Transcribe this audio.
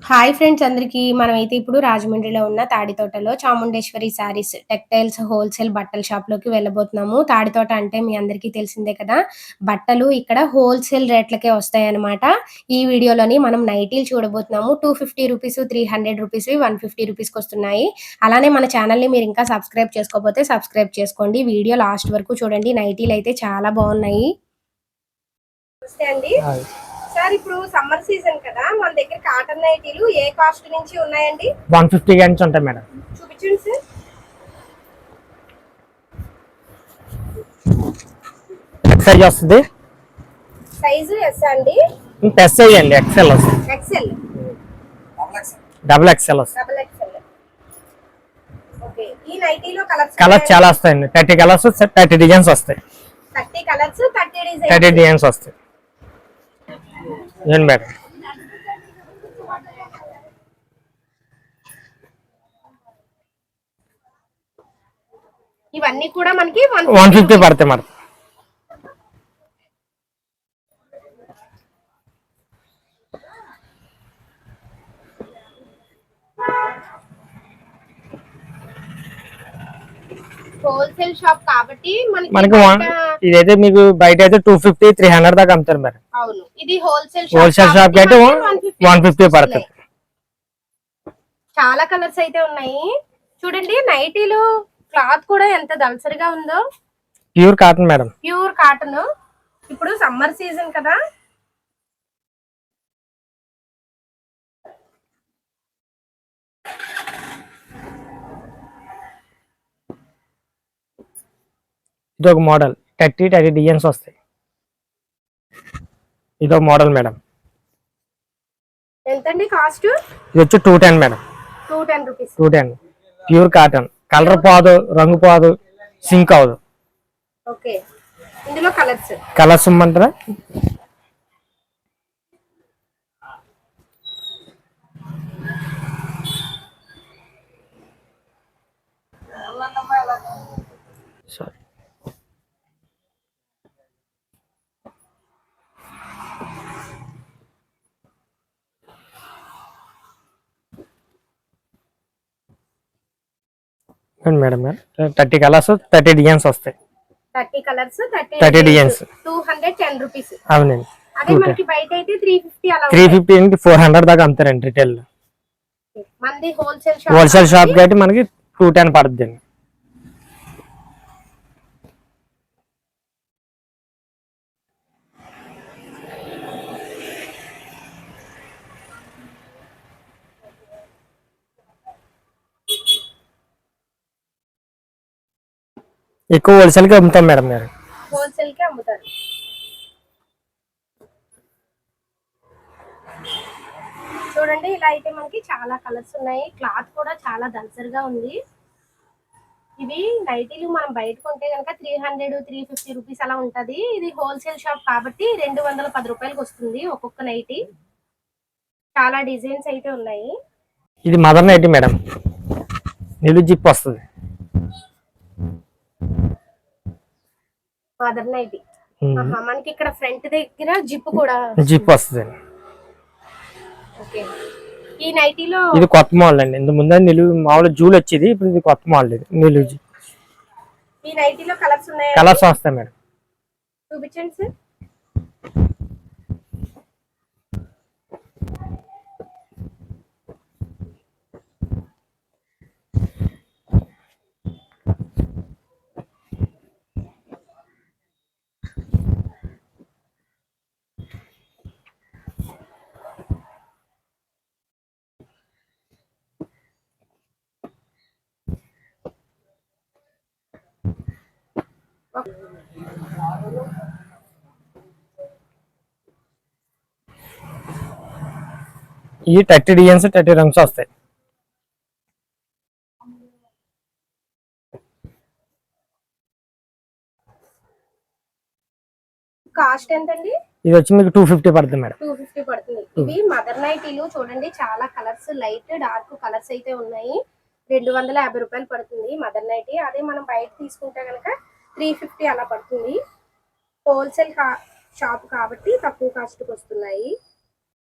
Hi friends అందరికీ. మనమైతే ఇప్పుడు రాజమండ్రిలో ఉన్న తాడితోటలో చాముండేశ్వరి శారీస్ టెక్‌టైల్స్ హోల్‌సేల్ బట్టల షాప్‌లోకి వెళ్ళబోతున్నాము. తాడితోట అంటే మీ అందరికీ తెలిసిందే కదా! బట్టలు ఇక్కడ హోల్‌సేల్ రేట్లకే వస్తాయన్నమాట. ఈ వీడియోలోని మనం నైటీలు చూడబోతున్నాము. రూ. 250, రూ. 300, రూ. 150కొస్తున్నాయి. అలానే మన ఛానల్‌ని మీరింకా సబ్స్క్రైబ్ చేసుకోకపోతే సబ్స్క్రైబ్ చేసుకోండి. వీడియో లాస్ట్ వరకు చూడండి. నైటీలయితే చాలా బావున్నాయి. నమస్తే అండి. సార్ ఇప్పుడు సమ్మర్ సీజన్ కదా, మన దగ్గర కాటన్ నైటీలు ఏ కాస్ట్ నుంచి ఉన్నాయండి? 150 నుంచి ఉంటాయి మేడం. చూపించండి సార్. సైజ్ వస్తుంది. సైజు ఎస్ అండి? ఎస్ సైజ్ అండి. ఎక్సెల్ వస్తుంది. ఎక్సెల్, డబుల్ ఎక్సెల్ వస్తుంది. Double XL. ఓకే. ఈ నైటీలో కలర్స్ చాలా వస్తాయండి. 30 కలర్స్ 30 డిజైన్స్ వస్తాయి. 30 కలర్స్ 30 డిజైన్స్ వస్తాయి. ఏం మేడం ఇవన్నీ కూడా మనకి 150 పడతాయి మరి. హోల్సేల్ షాప్ కాబట్టి మనకి ఇదైతే మీకు బయట అయితే 250 300 దాకా అమ్ముతారు మేడం. అవును, ఇది హోల్సేల్ షాప్ అయితే 150 పడతాయి. చాలా కలర్స్ అయితే ఉన్నాయి చూడండి. నైటీలు క్లాత్ కూడా ఎంత దళసరిగా ఉందో. Pure cotton madam. Pure cotton. ఇప్పుడు సమ్మర్ సీజన్ కదా, ఇది ఒక మోడల్ 30 డిజైన్స్ వస్తాయి. ఇది ఒక మోడల్ మేడం. ఎంతండి కాస్ట్? ఇది వచ్చి 210 madam. 210 rupees. 210 pure cotton. Colour పోదు, రంగు పోదు, సింక్ అవదు. ఓకే. ఇందులో కలర్స్ ఇమ్మంటారా? సారీ. మేడం 30 కలర్స్ 30 డిజైన్స్ వస్తాయి. 30 కలర్స్ 30 డిజైన్స్ 210 రూపీస్. అవునండి. అదే మనకి బయట అయితే 350 అలా 350 నుంచి 400 దాకా అమ్ముతారండి రిటైల్ లో. మనది హోల్సేల్ షాప్ కాబట్టి మనకి 210 పడుతుంది. ఎక్కువ హోల్సేల్ కి అమ్ముతాం మేడం. మీరు హోల్సేల్ కి అమ్ముతారు. చూడండి, ఇలా అయితే మనకి చాలా కలర్స్ ఉన్నాయి. క్లాత్ కూడా చాలా దళసరిగా ఉంది. ఇవి నైటీలు మనం బయట కొంటే కనుక 300 350 రూపీస్ అలా ఉంటది. ఇది హోల్సేల్ షాప్ కాబట్టి 210 రూపాయలకి వస్తుంది ఒక్కొక్క నైటీ. చాలా డిజైన్స్ అయితే ఉన్నాయి. ఇది మదర్ నైటీ మేడం. నిలు జిప్ వస్తుంది. Mother nighty. మనకి ఇక్కడ ఫ్రంట్ దగ్గర జిప్ కూడా వస్తుంది. ఓకే. ఈ నైటీలో ఇది కొత్త మోడల్ అండి. ఇంత ముందు నిలువు మామూలు జూలు వచ్చేది, ఇప్పుడు ఇది కొత్త మోడల్. ఇది నిలువు జిప్. ఈ నైటీలో కలర్స్ ఉన్నాయి. కలర్స్ వస్తాయి మేడం. చూపించండి సార్. ఈ 30 డిజైన్స్ 30 రంగ్స్ వస్తాయి. కాస్ట్ ఎంతండి? ఇది వచ్చి మీకు 250 పడుతుంది మేడం. 250 పడుతుంది. ఇవి మదర్ నైటీలు చూడండి, చాలా కలర్స్, లైట్ డార్క్ కలర్స్ అయితే ఉన్నాయి. 250 రూపాయలు పడుతుంది మదర్ నైటీ. అదే మనం బయట తీసుకుంటే కనుక 350 అలా పడుతుంది. హోల్సేల్ షాప్ కాబట్టి తక్కువ కాస్ట్కి వస్తున్నాయి.